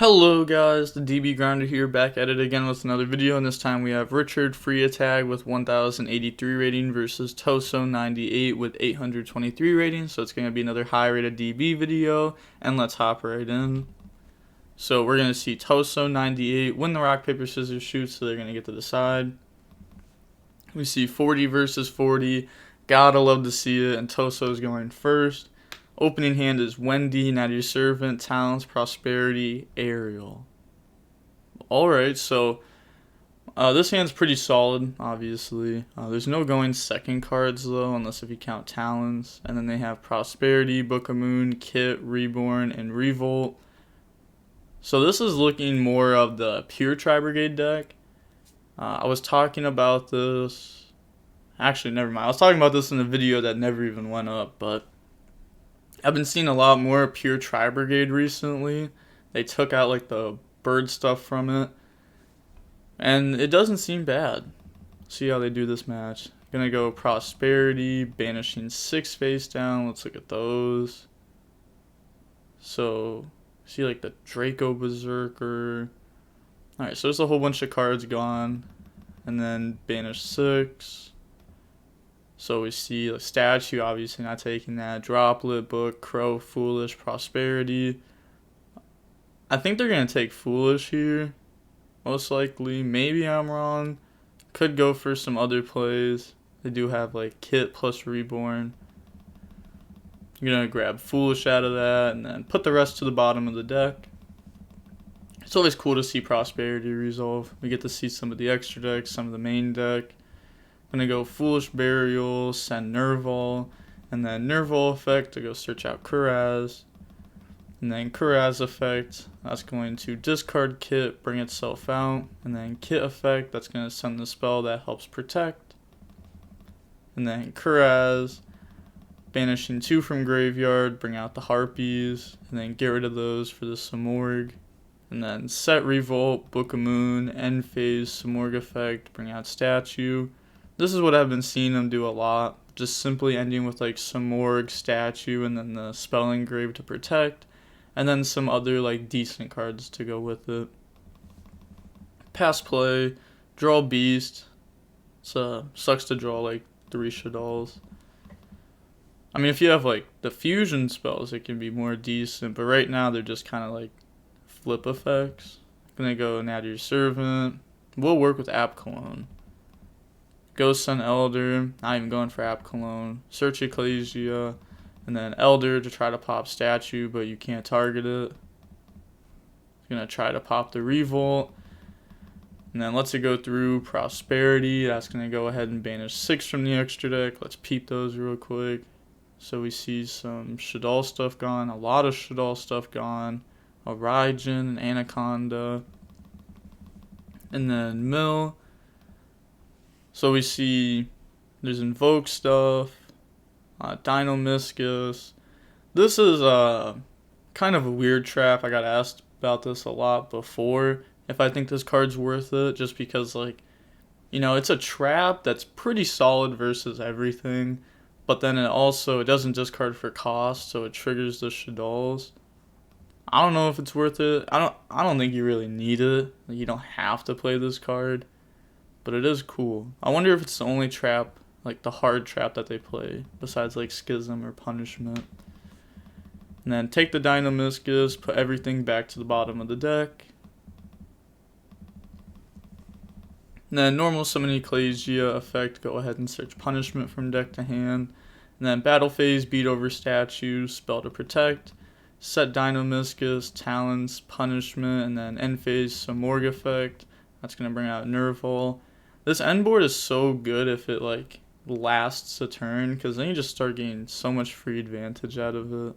Hello guys, the DB Grinder here, back at it again with another video, and this time we have Richard Free Attack with 1083 rating versus Toso 98 with 823 rating, so it's going to be another high rated DB video, and let's hop right in. So we're going to see Toso 98 win the rock, paper, scissors, shoot, so they're going to get to decide. We see 40 versus 40, gotta love to see it, and Toso's going first. Opening hand is Wendy, Now Your Servant, Talents, Prosperity, Ariel. Alright, so this hand's pretty solid, obviously. There's no going second cards, though, unless if you count Talents. And then they have Prosperity, Book of Moon, Kit, Reborn, and Revolt. So this is looking more of the pure Tri-Brigade deck. I was talking about this... Actually, never mind. I was talking about this in a video that never even went up, but... I've been seeing a lot more pure Tri-Brigade recently. They took out like the bird stuff from it. And it doesn't seem bad. See how they do this match. Gonna go Prosperity, banishing 6 face down. Let's look at those. So, see like the Draco Berserker. Alright, so there's a whole bunch of cards gone. And then banish 6. So we see a statue, obviously not taking that. Droplet, Book, Crow, Foolish, Prosperity. I think they're going to take Foolish here. Most likely. Maybe I'm wrong. Could go for some other plays. They do have like Kit plus Reborn. You're going to grab Foolish out of that and then put the rest to the bottom of the deck. It's always cool to see Prosperity resolve. We get to see some of the extra decks, some of the main deck. I'm going to go Foolish Burial, send Nerval, and then Nerval effect to go search out Kuraz. And then Kuraz effect, that's going to discard Kit, bring itself out. And then Kit effect, that's going to send the spell that helps protect. And then Kuraz, banishing 2 from graveyard, bring out the Harpies, and then get rid of those for the Samorg. And then set Revolt, Book of Moon, end phase, Samorg effect, bring out Statue. This is what I've been seeing them do a lot. Just simply ending with like Samorg, Statue, and then the Spell Engrave to protect. And then some other like decent cards to go with it. Pass play, draw Beast. So sucks to draw like 3 Shaddolls. I mean, if you have like the fusion spells, it can be more decent. But right now they're just kind of like flip effects. Gonna go Now Your Servant. We'll work with App Cologne. Ghost Sun Elder, not even going for App Cologne. Search Ecclesia, and then Elder to try to pop Statue, but you can't target it. Gonna try to pop the Revolt. And then lets it go through Prosperity. That's gonna go ahead and banish 6 from the extra deck. Let's peep those real quick. So we see some Shaddoll stuff gone, a lot of Shaddoll stuff gone. A Raijin, an Anaconda. And then Mill. So we see there's Invoke stuff, Dinomischus. This is kind of a weird trap. I got asked about this a lot before, if I think this card's worth it, just because like, you know, it's a trap that's pretty solid versus everything, but then it doesn't discard for cost, so it triggers the Shaddolls. I don't know if it's worth it. I don't think you really need it. You don't have to play this card. But it is cool. I wonder if it's the only trap, like the hard trap that they play, besides like Schism or Punishment. And then take the Dinomischus, put everything back to the bottom of the deck. And then normal summon Ecclesia effect, go ahead and search Punishment from deck to hand. And then battle phase, beat over Statue, spell to protect. Set Dinomischus, Talents, Punishment, and then end phase, Samorg effect. That's going to bring out Nerval. This end board is so good if it like lasts a turn, because then you just start getting so much free advantage out of it.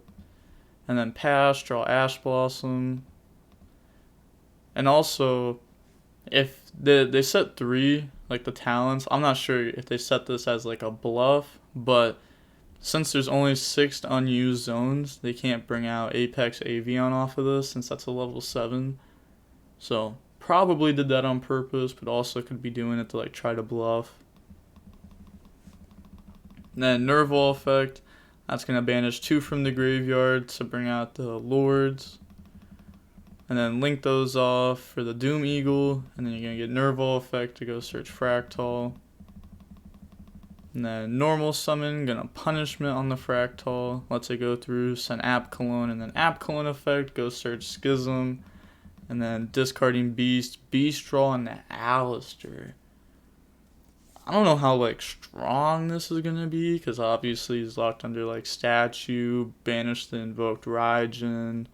And then pass, draw Ash Blossom. And also, if they set 3, like the Talents, I'm not sure if they set this as like a bluff, but since there's only 6 unused zones, they can't bring out Apex Avion off of this, since that's a level 7. So probably did that on purpose, but also could be doing it to like try to bluff. And then Nerval effect, that's going to banish 2 from the graveyard to bring out the Lords. and then link those off for the Doom Eagle, and then you're going to get Nerval effect to go search Fractal. And then normal summon, gonna punishment on the Fractal, lets it go through, send App Cologne, and then App Cologne effect, go search Schism, and then discarding Beast, Beast Draw, and the Alistair. I don't know how like strong this is gonna be, because obviously he's locked under like Statue, banish the Invoked Raijin.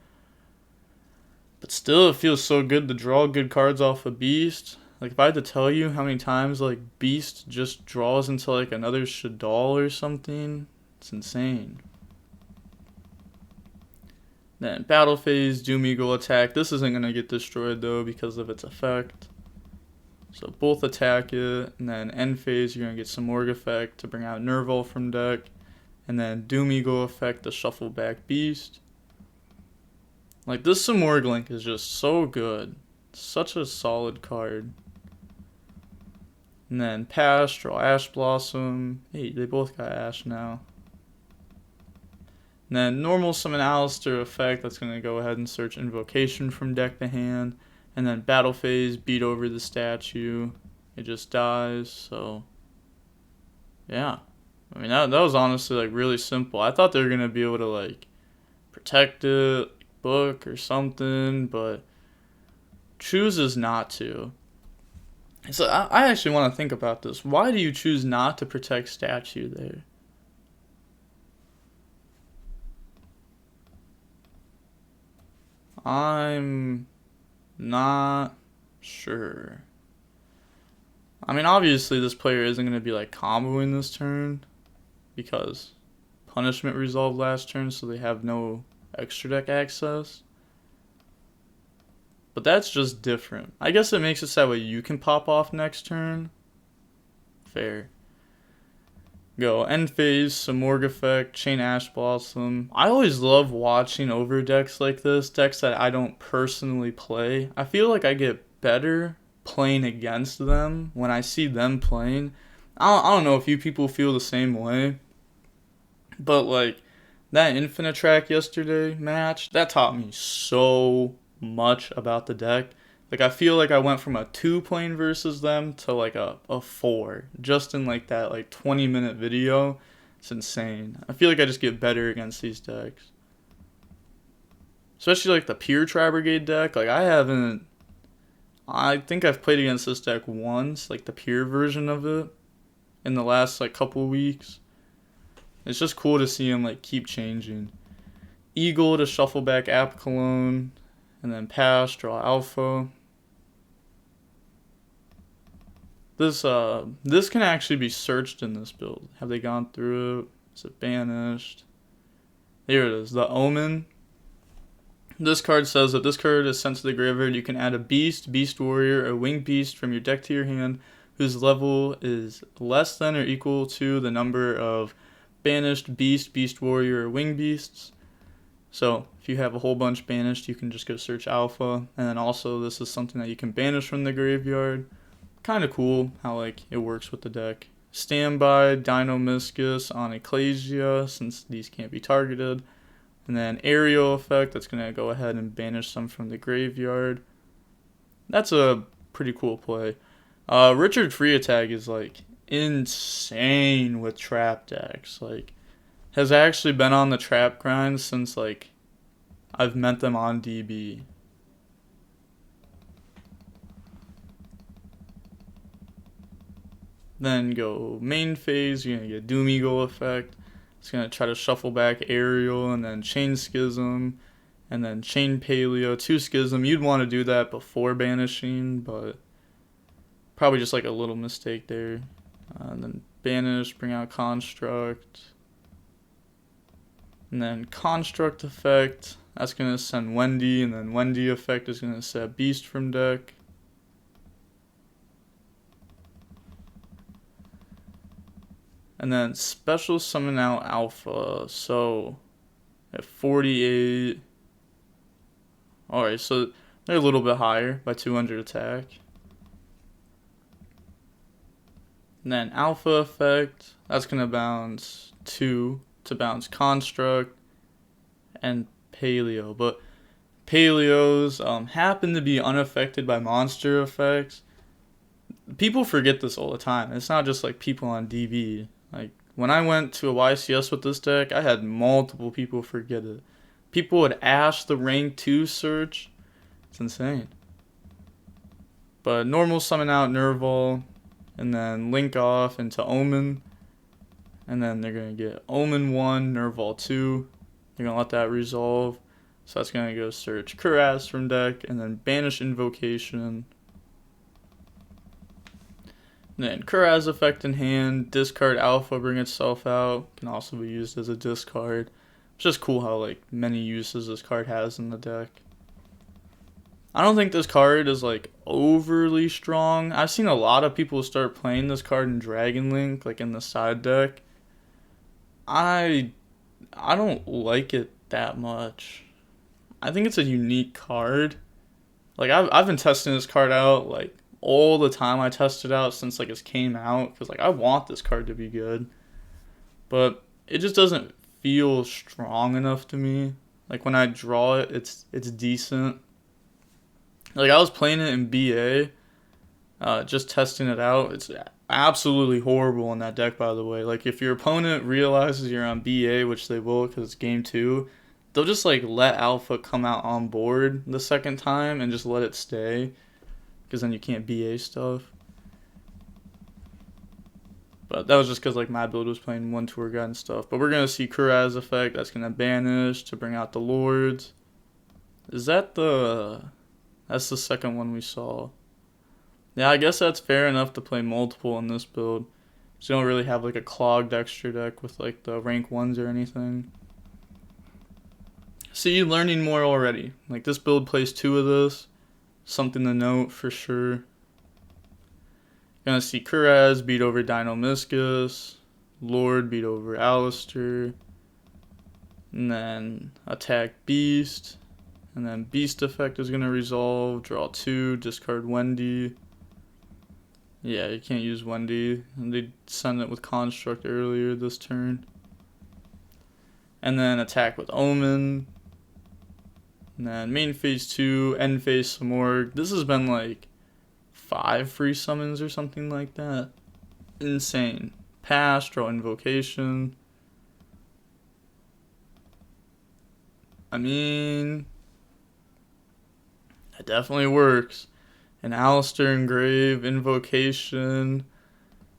But still, it feels so good to draw good cards off a Beast. Like, if I had to tell you how many times, like, Beast just draws into, like, another Shaddoll or something, it's insane. Then, Battle Phase, Doom Eagle attack. This isn't going to get destroyed, though, because of its effect. So, both attack it, and then End Phase, you're going to get some Morg effect to bring out Nerval from deck. And then Doom Eagle effect to shuffle back Beast. Like, this Simorg Link is just so good. Such a solid card. And then pass, draw Ash Blossom. Hey, they both got Ash now. And then normal summon Alistair effect. That's going to go ahead and search Invocation from deck to hand. And then Battle Phase, beat over the Statue. It just dies, so... yeah. I mean, that was honestly, like, really simple. I thought they were going to be able to, like, protect it, book or something, but... chooses not to. So I actually want to think about this. Why do you choose not to protect Statue there? I'm not sure. I mean, obviously this player isn't going to be like comboing this turn because punishment resolved last turn, so they have no extra deck access. But that's just different. I guess it makes it so that way you can pop off next turn. Fair. Go End Phase, some Morg effect, Chain Ash Blossom. I always love watching over decks like this, decks that I don't personally play. I feel like I get better playing against them when I see them playing. I don't know if you people feel the same way, but like that Infinite Track yesterday match, that taught me so much about the deck. Like, I feel like I went from a 2 playing versus them to like a 4 just in like that like 20-minute video. It's insane. I feel like I just get better against these decks, especially like the pure Tri-Brigade deck. Like, I think I've played against this deck once, like the pure version of it, in the last like couple weeks. It's just cool to see him like keep changing. Eagle to shuffle back App Cologne. And then pass, draw Alpha. This can actually be searched in this build. Have they gone through it? Is it banished? Here it is, the Omen. This card says that this card is sent to the graveyard. You can add a Beast, Beast Warrior, or Winged Beast from your deck to your hand, whose level is less than or equal to the number of banished Beast, Beast Warrior, or Winged Beasts. So if you have a whole bunch banished, you can just go search Alpha. And then also this is something that you can banish from the graveyard. Kind of cool how like it works with the deck. Standby, Dinomischus on Ecclesia, since these can't be targeted. And then Aerial effect, that's going to go ahead and banish some from the graveyard. That's a pretty cool play. Richard Free Attack is like insane with trap decks. Like, has actually been on the trap grind since like I've met them on DB. Then go main phase, you're gonna get Doom Eagle effect. It's gonna try to shuffle back Aerial and then Chain Schism and then Chain Paleo, 2 Schism. You'd want to do that before banishing, but probably just like a little mistake there. And then banish, bring out Construct. And then Construct effect, that's going to send Wendy, and then Wendy effect is going to set Beast from deck. And then special summon out Alpha, so at 48. Alright, so they're a little bit higher by 200 attack. And then Alpha effect, that's going to bounce 2 to bounce Construct and Paleo. But Paleos happen to be unaffected by monster effects. People forget this all the time. It's not just like people on DB. Like when I went to a YCS with this deck, I had multiple people forget it. People would ash the rank 2 search. It's insane. But normal summon out Nerval, and then link off into Omen. And then they're going to get Omen 1, Nerval 2. They're going to let that resolve. So that's going to go search Kuraz from deck, and then banish Invocation. And then Kuraz effect in hand, discard Alpha, bring itself out. Can also be used as a discard. It's just cool how like many uses this card has in the deck. I don't think this card is like overly strong. I've seen a lot of people start playing this card in Dragon Link, like in the side deck. I don't like it that much. I think it's a unique card. Like I've been testing this card out like all the time. I tested it out since like it came out because like I want this card to be good, but it just doesn't feel strong enough to me. Like when I draw it, it's decent. Like I was playing it in BA, just testing it out. It's absolutely horrible in that deck, by the way. Like if your opponent realizes you're on BA, which they will because it's game 2, they'll just like let Alpha come out on board the second time and just let it stay, because then you can't BA stuff. But that was just because like my build was playing 1 tour guide and stuff. But we're gonna see Kuraz effect. That's gonna banish to bring out the Lords. Is that the? That's the second one we saw. Yeah, I guess that's fair enough to play multiple in this build. So you don't really have like a clogged extra deck with like the rank 1s or anything. See, learning more already. Like this build plays 2 of this. Something to note for sure. Gonna see Kuraz beat over Dinomischus. Lord beat over Alistair. And then attack Beast. And then Beast effect is gonna resolve. Draw 2, discard Wendy. Yeah, you can't use Wendy. And they sent it with Construct earlier this turn. And then attack with Omen. And then main phase 2, end phase some more. This has been like 5 free summons or something like that. Insane. Pass, draw Invocation. I mean, it definitely works. An Alistair Engrave, Invocation,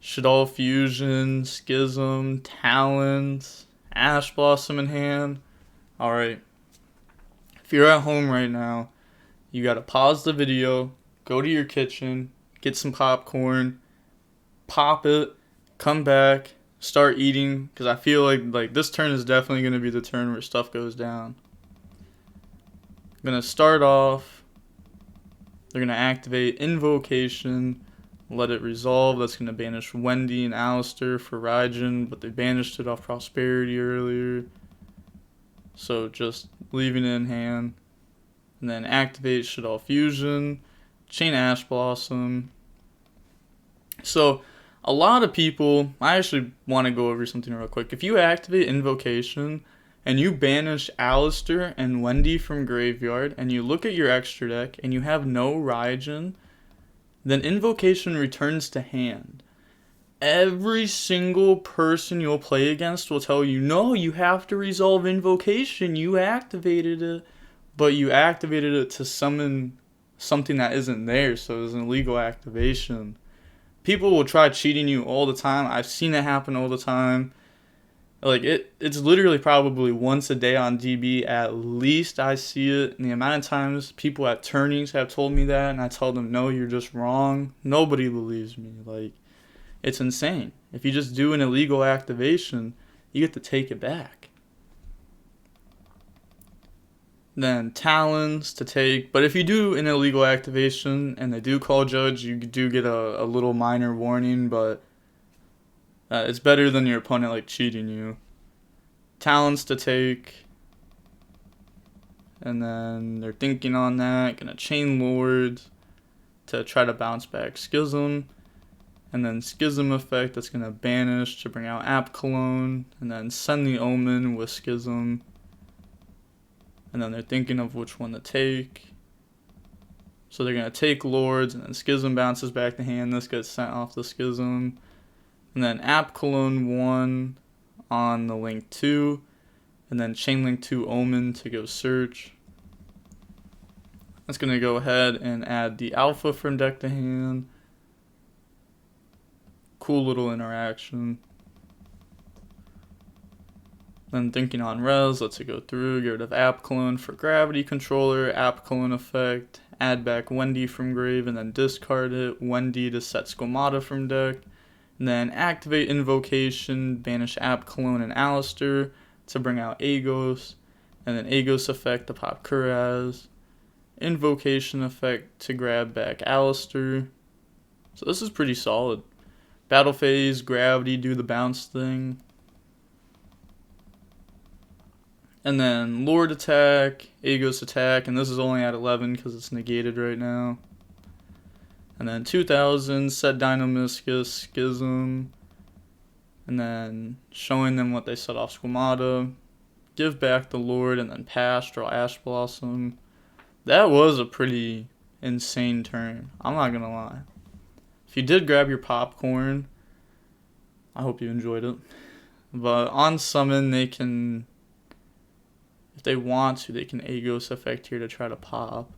Shaddoll Fusion, Schism, Talent, Ash Blossom in hand. Alright. If you're at home right now, you gotta pause the video, go to your kitchen, get some popcorn, pop it, come back, start eating, because I feel like this turn is definitely going to be the turn where stuff goes down. I'm going to start off, they're going to activate Invocation, let it resolve. That's going to banish Wendy and Alistair for Raijin, but they banished it off Prosperity earlier. So just leaving it in hand. And then activate Shaddoll Fusion, chain Ash Blossom. So a lot of people, I actually want to go over something real quick. If you activate Invocation and you banish Alistair and Wendy from Graveyard and you look at your extra deck and you have no Raijin, then Invocation returns to hand. Every single person you'll play against will tell you, no, you have to resolve Invocation. You activated it, but you activated it to summon something that isn't there, so it's an illegal activation. People will try cheating you all the time. I've seen it happen all the time. Like it's literally probably once a day on DB at least I see it. And the amount of times people at tourneys have told me that, and I tell them, no, you're just wrong. Nobody believes me. Like, it's insane. If you just do an illegal activation, you get to take it back. Then Talons to take. But if you do an illegal activation and they do call judge, you do get a little minor warning, but it's better than your opponent like cheating you. Talons to take. And then they're thinking on that. Gonna chain Lords to try to bounce back Schism. And then Schism effect that's gonna banish to bring out App Cologne. And then send the Omen with Schism. and then they're thinking of which one to take. So they're going to take Lords, and then Schism bounces back to hand. This gets sent off the Schism. And then App Cologne 1 on the Link 2. And then Chain Link 2 Omen to go search. That's going to go ahead and add the Alpha from deck to hand. Cool little interaction. Then thinking on res, let's go through, get rid of App Clone for Gravity Controller, App Clone effect, add back Wendy from grave, and then discard it, Wendy to set Squamata from deck, and then activate Invocation, banish App Clone and Alistair to bring out Agos, and then Agos effect to pop Kuraz, Invocation effect to grab back Alistair. So this is pretty solid. Battle phase, Gravity, do the bounce thing. And then Lord attack, Agos attack, and this is only at 11 because it's negated right now. And then 2000, set Dynamiscus, Schism. And then showing them what they set off Squamata. Give back the Lord, and then pass, draw Ash Blossom. That was a pretty insane turn, I'm not gonna lie. If you did grab your popcorn, I hope you enjoyed it. But on summon, they can... if they want to, they can Agos effect here to try to pop.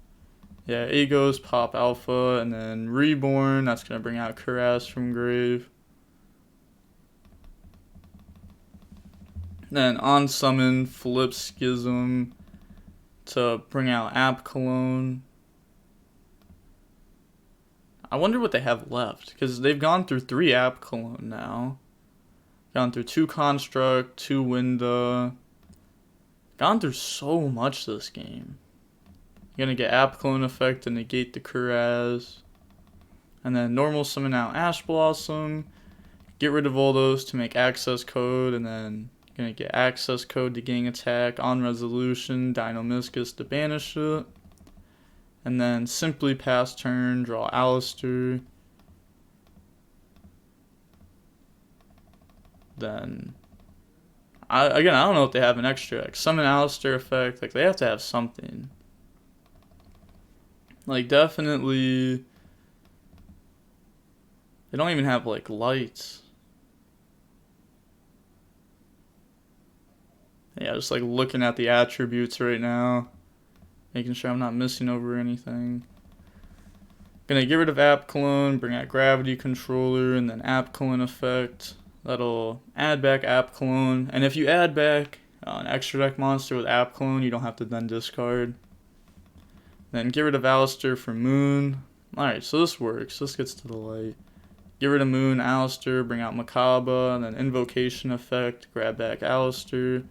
Yeah, Agos, pop Alpha, and then Reborn. That's going to bring out Kuraz from grave. Then on summon, flip Schism to bring out App Cologne. I wonder what they have left, because they've gone through 3 App Cologne now. Gone through 2 Construct, 2 Winda. Gone through so much this game. You're going to get App Clone effect to negate the Kuraz. And then normal summon out Ash Blossom. Get rid of all those to make access code. And then you're going to get access code to gang attack on resolution. Dynamiscus to banish it. And then simply pass turn, draw Alistair. Then... I don't know if they have an extra, like, summon Alistair effect, like, they have to have something. Like, definitely, they don't even have, like, lights. Yeah, just, like, looking at the attributes right now, making sure I'm not missing over anything. Gonna get rid of App Clone, bring out Gravity Controller, and then App Clone effect. That'll add back App Clone, and if you add back an extra deck monster with App Clone, you don't have to then discard. Then get rid of Alistair for Moon. Alright, so this works. This gets to the light. Get rid of Moon, Alistair, bring out Makaba, and then Invocation effect, grab back Alistair. And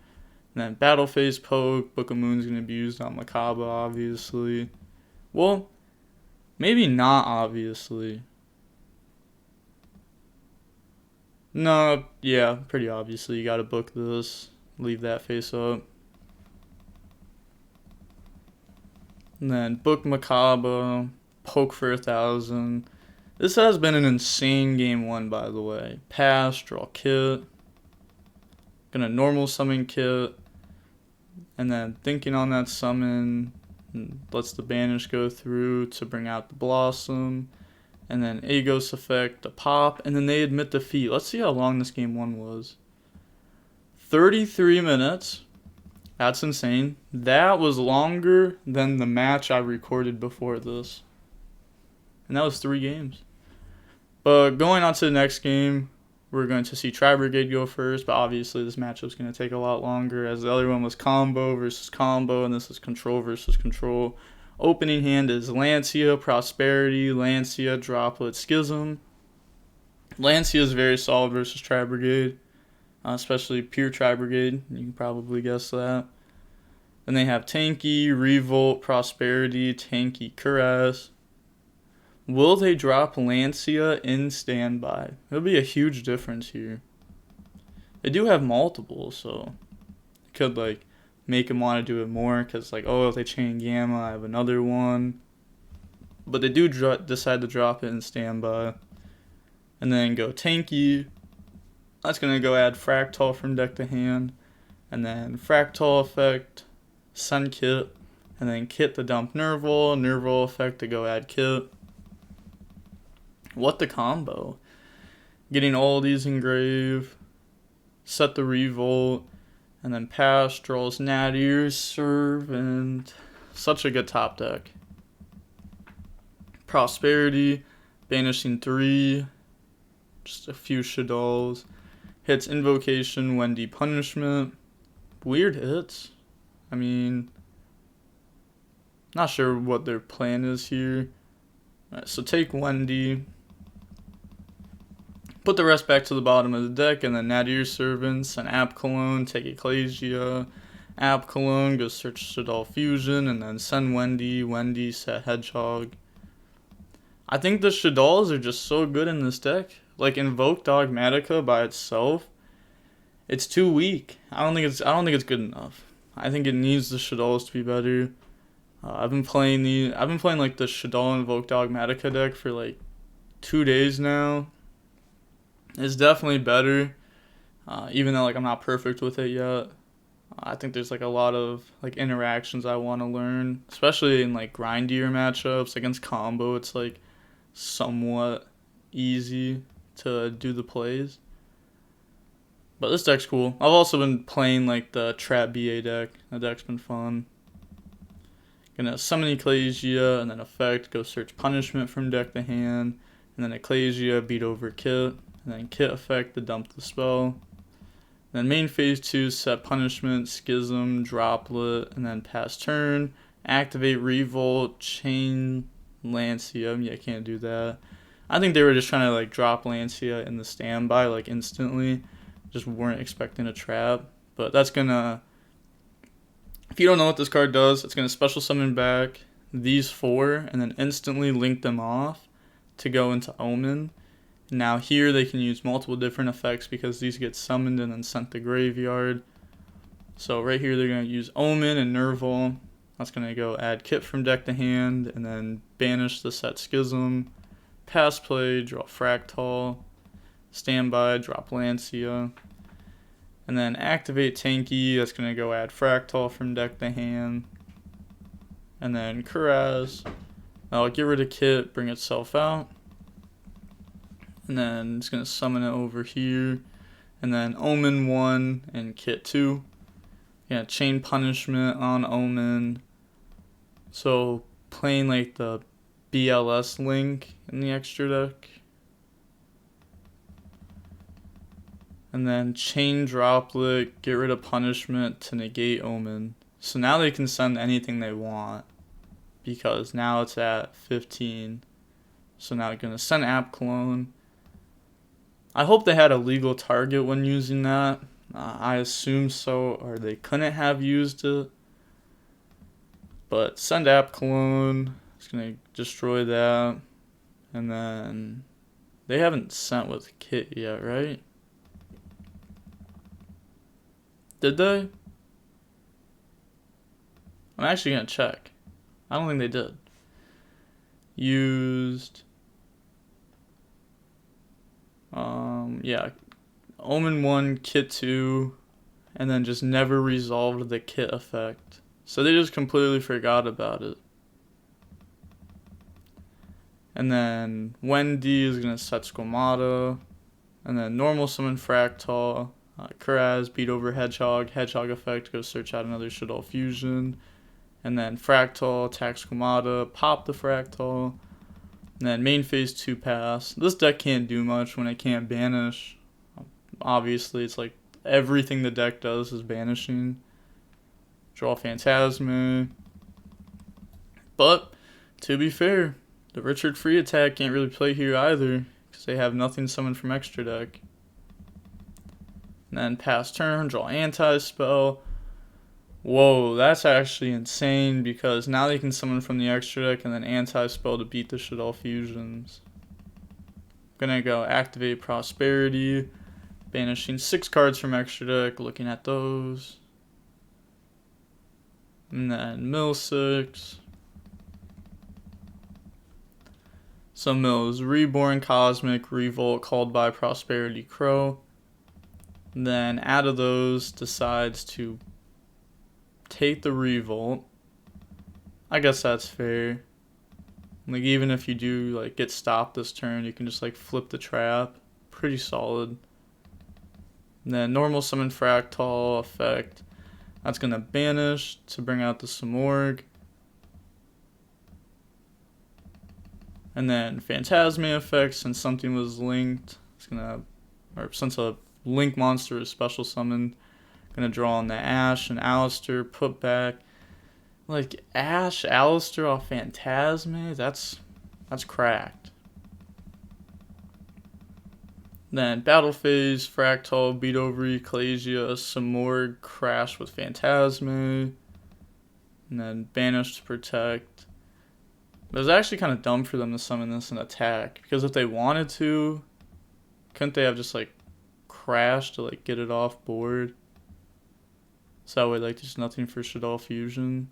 then Battle Phase Poke, Book of Moon's going to be used on Makaba, obviously. Well, maybe not obviously. No, yeah, pretty obviously. You gotta book this. Leave that face up. And then book Makaba. Poke for 1,000. This has been an insane game 1, by the way. Pass, draw Kit. Gonna normal summon Kit. And then thinking on that summon. Lets the banish go through to bring out the Blossom. And then Agos effect to pop, and then they admit defeat. Let's see how long this game 1 was. 33 minutes. That's insane. That was longer than the match I recorded before this. And that was 3 games. But going on to the next game, we're going to see Tri-Brigade go first, but obviously this matchup's going to take a lot longer, as the other one was combo versus combo, and this is control versus control. Opening hand is Lancia, Prosperity, Lancia, Droplet, Schism. Lancia is very solid versus Tri-Brigade, especially pure Tri-Brigade. You can probably guess that. Then they have Tanky, Revolt, Prosperity, Tanky, Kuraz. Will they drop Lancia in standby? It'll be a huge difference here. They do have multiple, so it could, like, make him want to do it more, because, like, oh, if they chain Gamma, I have another one. But they do decide to drop it in standby. And then go Tanky. That's going to go add Fractal from deck to hand. And then Fractal effect send Kit, and then Kit to dump Nerval effect to go add Kit. What the combo? Getting all these engrave, set the revolt, and then pass, draws Nadir, Servant. Such a good top deck. Prosperity, banishing 3, just a few Shaddolls. Hits Invocation, Wendy Punishment. Weird hits. I mean, not sure what their plan is here. Alright, so take Wendy. Put the rest back to the bottom of the deck, and then Nadir Servants, and App Cologne, take Ecclesia. App Cologne, go search Shaddoll Fusion, and then send Wendy, set Hedgehog. I think the Shaddolls are just so good in this deck. Like Invoke Dogmatica by itself, it's too weak. I don't think it's good enough. I think it needs the Shaddolls to be better. I've been playing like the Shaddoll Invoked Dogmatica deck for like 2 days now. It's definitely better, even though like I'm not perfect with it yet. I think there's like a lot of like interactions I want to learn, especially in like grindier matchups against combo. It's like somewhat easy to do the plays. But this deck's cool. I've also been playing like the Trap BA deck. That deck's been fun. Gonna summon Ecclesia and then effect, go search Punishment from deck to hand, and then Ecclesia, beat over Kit, and then Kit effect to dump the spell. Then main phase 2, set Punishment, Schism, Droplet, and then pass turn, activate Revolt, chain Lancia. Yeah, I can't do that. I think they were just trying to like drop Lancia in the standby like instantly. Just weren't expecting a trap. But that's gonna, if you don't know what this card does, it's gonna special summon back these 4 and then instantly link them off to go into Omen. Now here they can use multiple different effects because these get summoned and then sent to graveyard. So right here they're going to use Omen and Nerval. That's going to go add Kit from deck to hand and then banish the set Schism. Pass play, draw Fractal. Standby, drop Lancia. And then activate Tanky. That's going to go add Fractal from deck to hand. And then Kuraz. I'll get rid of Kit, bring itself out. And then it's going to summon it over here. And then Omen 1 and Kit 2. Yeah, chain Punishment on Omen. So playing like the BLS link in the extra deck. And then chain Droplet, get rid of Punishment to negate Omen. So now they can send anything they want. Because now it's at 15. So now they're going to send App Cologne. I hope they had a legal target when using that. I assume so, or they couldn't have used it. But send App Cologne. It's going to destroy that. And then they haven't sent with Kit yet, right? Did they? I'm actually going to check. I don't think they did. Used... yeah, Omen 1, Kit 2, and then just never resolved the Kit effect. So they just completely forgot about it. And then Wendy is going to set Squamata, and then normal summon Fractal, Kuraz, beat over Hedgehog, Hedgehog effect, go search out another Shaddoll Fusion, and then Fractal, attack Squamata, pop the Fractal. And then main phase 2 pass. This deck can't do much when it can't banish. Obviously, it's like everything the deck does is banishing. Draw Phantasma. But, to be fair, the Richard Free attack can't really play here either. Because they have nothing summoned from extra deck. And then pass turn, draw anti-spell. Whoa, that's actually insane because now they can summon from the extra deck and then anti-spell to beat the Shaddoll Fusions. Gonna go activate Prosperity, banishing 6 cards from extra deck, looking at those. And then mill 6. So mills, Reborn Cosmic, Revolt, called by Prosperity Crow. Then out of those decides to take the revolt. I guess that's fair. Like, even if you do, like, get stopped this turn, you can just, like, flip the trap. Pretty solid. And then normal summon Fractal effect. That's going to banish to bring out the Simorgh. And then Phantasma effect, since something was linked, it's going to, or since a link monster is special summoned, going to draw on the Ash and Alistair, put back. Like, Ash, Alistair off Phantasma, that's cracked. Then battle phase, Fractal, beat over Ecclesia, Simorgh, crash with Phantasma, and then banish to protect. It was actually kind of dumb for them to summon this and attack, because if they wanted to, couldn't they have just like crashed to like get it off board? So that way, like, there's nothing for Shaddoll Fusion.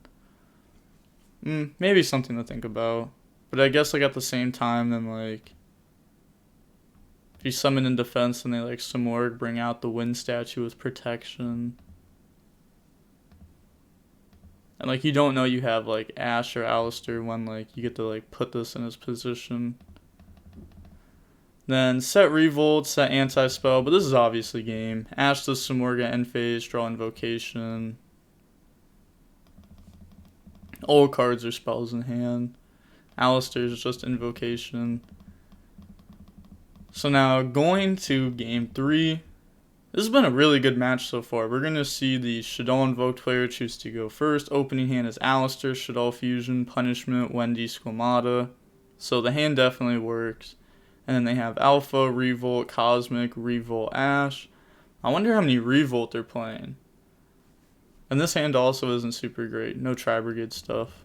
Maybe something to think about. But I guess, like, at the same time, then, like, if you summon in defense and they, like, Simorgh, bring out the Wind Statue with protection. And, like, you don't know you have, like, Ash or Alistair when, like, you get to, like, put this in his position. Then set Revolt, set Anti-Spell, but this is obviously game. Ash does Simorgh at end phase, draw Invocation. All cards are spells in hand. Alistair's just Invocation. So now going to game 3. This has been a really good match so far. We're going to see the Shaddoll Invoked player choose to go first. Opening hand is Alistair, Shaddoll Fusion, Punishment, Wendy, Squamata. So the hand definitely works. And then they have Alpha, Revolt, Cosmic, Revolt, Ash. I wonder how many Revolt they're playing. And this hand also isn't super great. No Tri-Brigade stuff.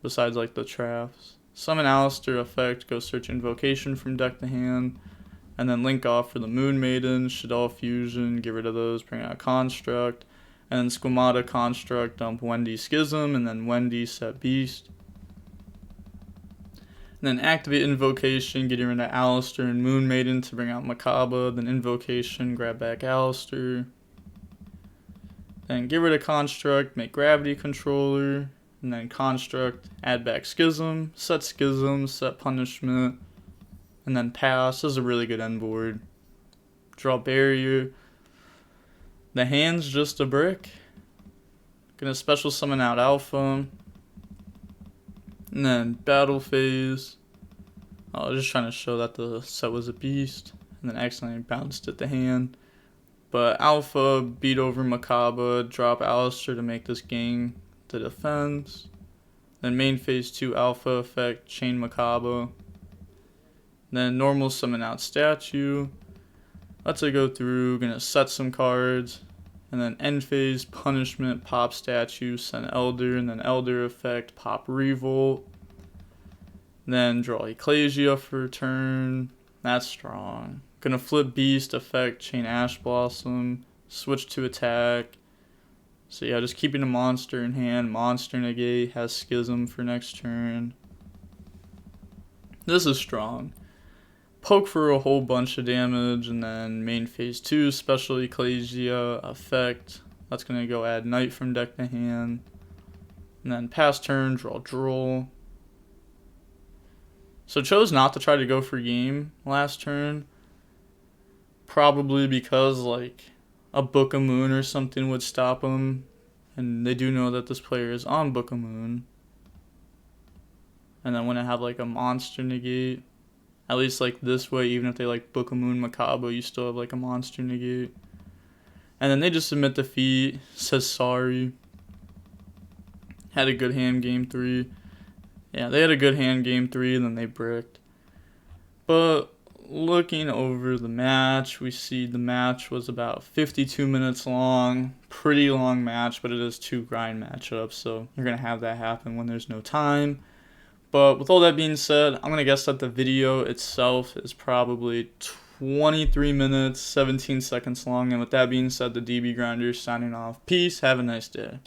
Besides, like, the traps. Summon Alistair effect, go search Invocation from deck to hand. And then link off for the Moon Maiden, Shaddoll Fusion, get rid of those, bring out Construct. And then Squamata Construct, dump Wendy Schism, and then Wendy set Beast. And then activate Invocation, getting rid of Alistair and Moon Maiden to bring out Makaba. Then Invocation, grab back Alistair. Then get rid of Construct, make Gravity Controller. And then Construct, add back Schism, set Punishment. And then pass. This is a really good end board. Draw Barrier. The hand's just a brick. Gonna special summon out Alpha. And then battle phase. I was just trying to show that the set was a beast. And then accidentally bounced at the hand. But Alpha, beat over Makaba, drop Alistair to make this gang to defense. Then main phase 2 Alpha effect, chain Makaba. Then normal summon out statue. Let's go through, gonna set some cards. And then end phase, punishment, pop statue, send Elder, and then Elder effect, pop Revolt. Then draw Ecclesia for turn. That's strong. Gonna flip Beast, effect, chain Ash Blossom, switch to attack. So yeah, just keeping a monster in hand. Monster negate, has Schism for next turn. This is strong. Poke for a whole bunch of damage, and then main phase 2, special Ecclesia, effect. That's going to go add Knight from deck to hand. And then pass turn, draw Droll. So chose not to try to go for game last turn. Probably because, like, a Book of Moon or something would stop him. And they do know that this player is on Book of Moon. And then when I have, like, a monster negate, at least, like, this way, even if they, like, Book of Moon Makaba, you still have, like, a monster negate. And then they just submit defeat, says sorry. Had a good hand game 3. Yeah, they had a good hand game 3, and then they bricked. But looking over the match, we see the match was about 52 minutes long. Pretty long match, but it is 2 grind matchups, so you're going to have that happen when there's no time. But with all that being said, I'm going to guess that the video itself is probably 23 minutes, 17 seconds long. And with that being said, the DB Grinder signing off. Peace. Have a nice day.